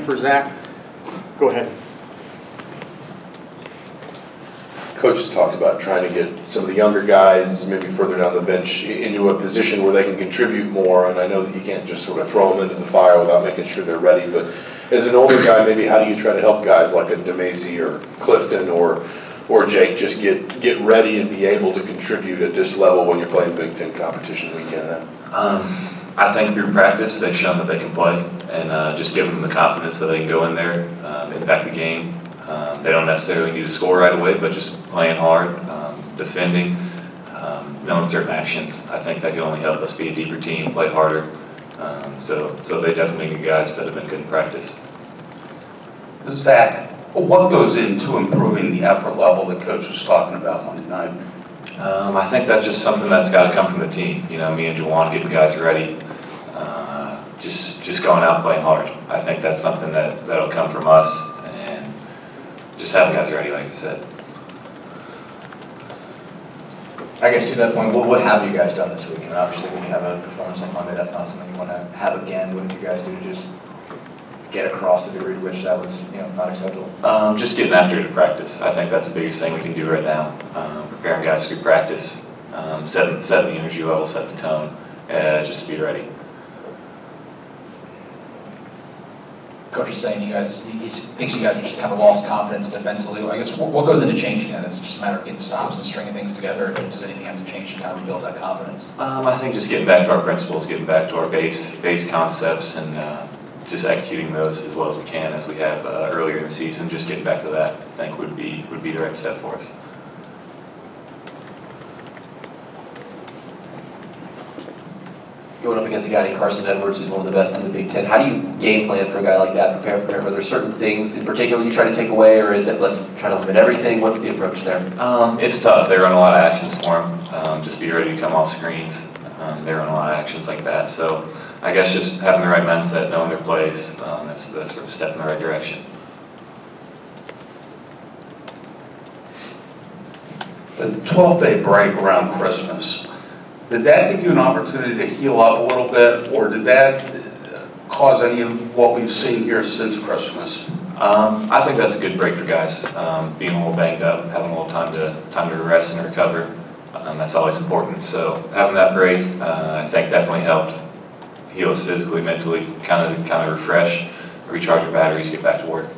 for Zach. Go ahead. Coach has talked about trying to get some of the younger guys, maybe further down the bench, into a position where they can contribute more. And I know that you can't just sort of throw them into the fire without making sure they're ready. But as an older guy, maybe how do you try to help guys like a DeMacy or Clifton or Jake just get ready and be able to contribute at this level when you're playing Big Ten competition week in and out? I think through practice they've shown that they can play, and just give them the confidence so they can go in there, impact the game. They don't necessarily need to score right away, but just playing hard, defending, knowing certain actions. I think that can only help us be a deeper team, play harder. So they definitely need guys that have been good in practice. Zach, what goes into improving the effort level that Coach was talking about Monday night? I think that's just something that's got to come from the team. You know, me and Juwan getting guys ready, just going out playing hard. I think that's something that'll come from us, and just having guys ready, like you said. I guess to that point, what have you guys done this week? And obviously, when you have a performance on Monday, that's not something you want to have again. What did you guys do to just get across the degree to which that was, not acceptable? Just getting after it in practice. I think that's the biggest thing we can do right now. Preparing guys through practice, setting the energy level, set the tone, just to be ready. Coach is saying he thinks you guys just kind of lost confidence defensively. I guess what goes into changing that? Is it just a matter of getting stops and stringing things together? Or does anything have to change to kind of rebuild that confidence? I think just getting back to our principles, getting back to our base concepts, and just executing those as well as we can, as we have earlier in the season. Just getting back to that, I think would be the right step for us. Going up against a guy named Carson Edwards, who's one of the best in the Big Ten, how do you game plan for a guy like that, prepare for him? Are there certain things in particular you try to take away, or is it let's try to limit everything? What's the approach there? It's tough. They run a lot of actions for him. Just be ready to come off screens. They run a lot of actions like that. So I guess just having the right mindset, knowing their plays, that's sort of a step in the right direction. The 12-day break around Christmas, did that give you an opportunity to heal up a little bit, or did that cause any of what we've seen here since Christmas? I think that's a good break for guys. Being a little banged up, having a little time to rest and recover, that's always important. So having that break, I think definitely helped heal us physically, mentally, kind of refresh, recharge your batteries, get back to work.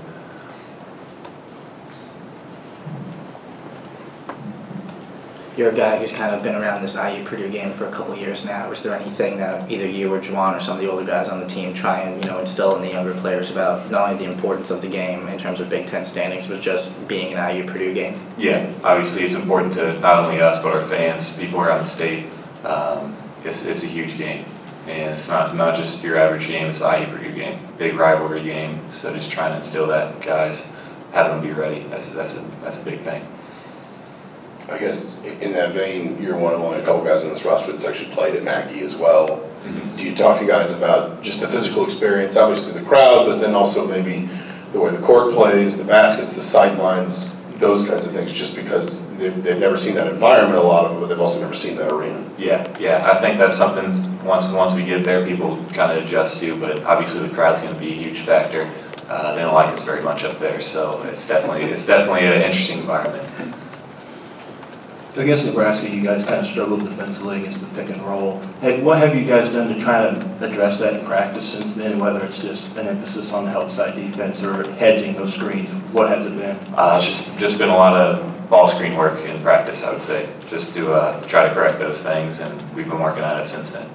You're a guy who's kind of been around this IU Purdue game for a couple of years now. Is there anything that either you or Juwan or some of the older guys on the team try and instill in the younger players about not only the importance of the game in terms of Big Ten standings, but just being an IU Purdue game? Yeah, obviously it's important to not only us but our fans, people around the state. It's a huge game, and it's not just your average game. It's an IU Purdue game, big rivalry game. So just trying to instill that in guys, have them be ready. That's a big thing. I guess in that vein, you're one of only a couple guys in this roster that's actually played at Mackey as well. Mm-hmm. Do you talk to guys about just the physical experience, obviously the crowd, but then also maybe the way the court plays, the baskets, the sidelines, those kinds of things, just because they've never seen that environment, a lot of them, but they've also never seen that arena? Yeah, I think that's something once we get there, people kind of adjust to, but obviously the crowd's going to be a huge factor. They don't like us very much up there, so it's definitely an interesting environment. Against Nebraska, you guys kind of struggled defensively against the pick and roll. What have you guys done to try to address that in practice since then, whether it's just an emphasis on the help side defense or hedging those screens? What has it been? It's just been a lot of ball screen work in practice, I would say, just to try to correct those things, and we've been working on it since then.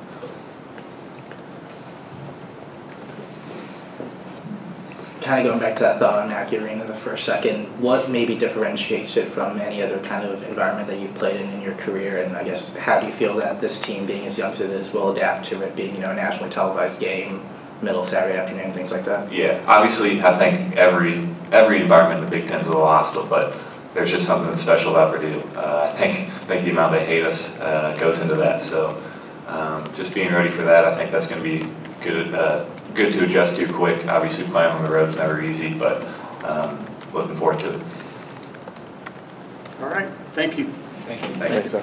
Kind of going back to that thought on Mackey Arena for a second, what maybe differentiates it from any other kind of environment that you've played in your career, and I guess how do you feel that this team, being as young as it is, will adapt to it being a nationally televised game, middle Saturday afternoon, things like that? Yeah, obviously I think every environment in the Big Ten is a little hostile, but there's just something special about Purdue. I think the amount they hate us goes into that, so just being ready for that, I think that's going to be good to adjust to quick. Obviously playing on the road's never easy, but looking forward to it. All right, thank you. Thank you. Thanks.